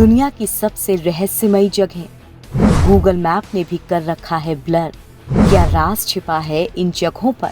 दुनिया की सबसे रहस्यमयी जगह गूगल मैप ने भी कर रखा है ब्लर। क्या राज छिपा है इन जगहों पर?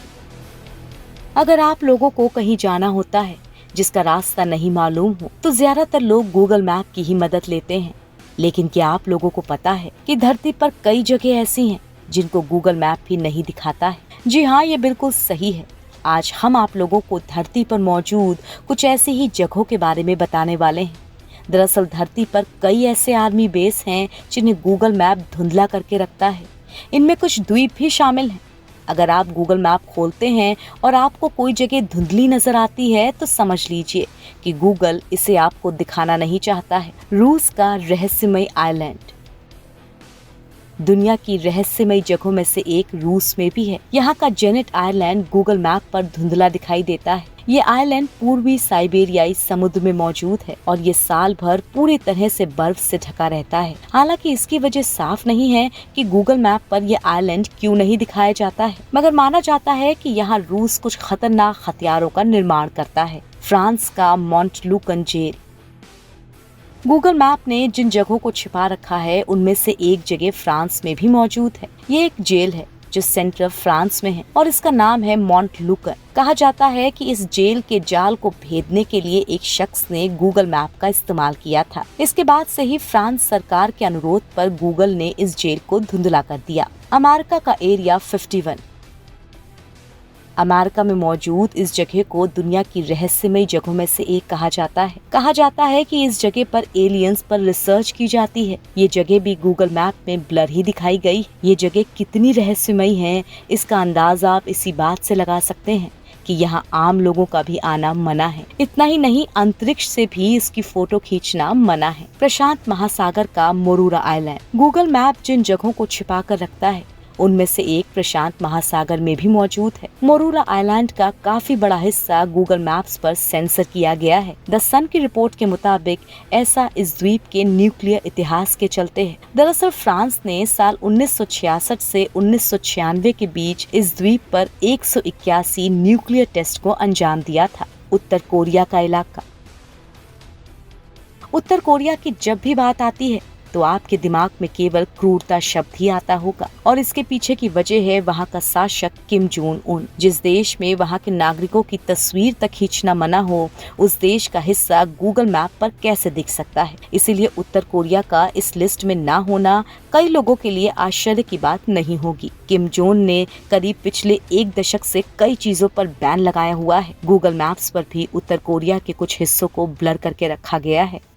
अगर आप लोगों को कहीं जाना होता है जिसका रास्ता नहीं मालूम हो तो ज्यादातर लोग गूगल मैप की ही मदद लेते हैं। लेकिन क्या आप लोगों को पता है कि धरती पर कई जगह ऐसी हैं जिनको गूगल मैप भी नहीं दिखाता है? जी हाँ, ये बिल्कुल सही है। आज हम आप लोगों को धरती पर मौजूद कुछ ऐसी ही जगहों के बारे में बताने वाले हैं। दरअसल धरती पर कई ऐसे आर्मी बेस हैं जिन्हें गूगल मैप धुंधला करके रखता है। इनमें कुछ द्वीप भी शामिल हैं। अगर आप गूगल मैप खोलते हैं और आपको कोई जगह धुंधली नजर आती है तो समझ लीजिए कि गूगल इसे आपको दिखाना नहीं चाहता है। रूस का रहस्यमय आइलैंड। दुनिया की रहस्यमय जगहों में से एक रूस में भी है। यहाँ का जेनेट आइलैंड गूगल मैप पर धुंधला दिखाई देता है। ये आइलैंड पूर्वी साइबेरियाई समुद्र में मौजूद है और ये साल भर पूरी तरह से बर्फ से ढका रहता है। हालांकि इसकी वजह साफ नहीं है कि गूगल मैप पर यह आइलैंड क्यों नहीं दिखाया जाता है, मगर माना जाता है कि यहाँ रूस कुछ खतरनाक हथियारों का निर्माण करता है। फ्रांस का मोंटलूकन जेल। गूगल मैप ने जिन जगहों को छिपा रखा है उनमें से एक जगह फ्रांस में भी मौजूद है। ये एक जेल है जो सेंट्रल फ्रांस में है और इसका नाम है मोंटलूकन। कहा जाता है कि इस जेल के जाल को भेदने के लिए एक शख्स ने गूगल मैप का इस्तेमाल किया था। इसके बाद से ही फ्रांस सरकार के अनुरोध पर गूगल ने इस जेल को धुंधला कर दिया। अमेरिका का एरिया 51। अमेरिका में मौजूद इस जगह को दुनिया की रहस्यमय जगहों में से एक कहा जाता है। कहा जाता है कि इस जगह पर एलियंस पर रिसर्च की जाती है। ये जगह भी गूगल मैप में ब्लर ही दिखाई गई। ये जगह कितनी रहस्यमयी है इसका अंदाजा आप इसी बात से लगा सकते हैं कि यहाँ आम लोगों का भी आना मना है। इतना ही नहीं, अंतरिक्ष से भी इसकी फोटो खींचना मना है। प्रशांत महासागर का मोरूरा आइलैंड। गूगल मैप जिन जगहों को छिपा कर रखता है उनमें से एक प्रशांत महासागर में भी मौजूद है। मोरूरा आइलैंड का काफी बड़ा हिस्सा गूगल मैप्स पर सेंसर किया गया है। द सन की रिपोर्ट के मुताबिक ऐसा इस द्वीप के न्यूक्लियर इतिहास के चलते है। दरअसल फ्रांस ने साल 1966 से 1996 के बीच इस द्वीप पर 181 न्यूक्लियर टेस्ट को अंजाम दिया था। उत्तर कोरिया का इलाका। उत्तर कोरिया की जब भी बात आती है तो आपके दिमाग में केवल क्रूरता शब्द ही आता होगा और इसके पीछे की वजह है वहाँ का शासक किम जोंग उन। जिस देश में वहाँ के नागरिकों की तस्वीर तक खींचना मना हो, उस देश का हिस्सा गूगल मैप पर कैसे दिख सकता है? इसीलिए उत्तर कोरिया का इस लिस्ट में ना होना कई लोगों के लिए आश्चर्य की बात नहीं होगी। किम जोंग ने करीब पिछले 1 दशक से कई चीजों पर बैन लगाया हुआ है। गूगल मैप्स पर भी उत्तर कोरिया के कुछ हिस्सों को ब्लर करके रखा गया है।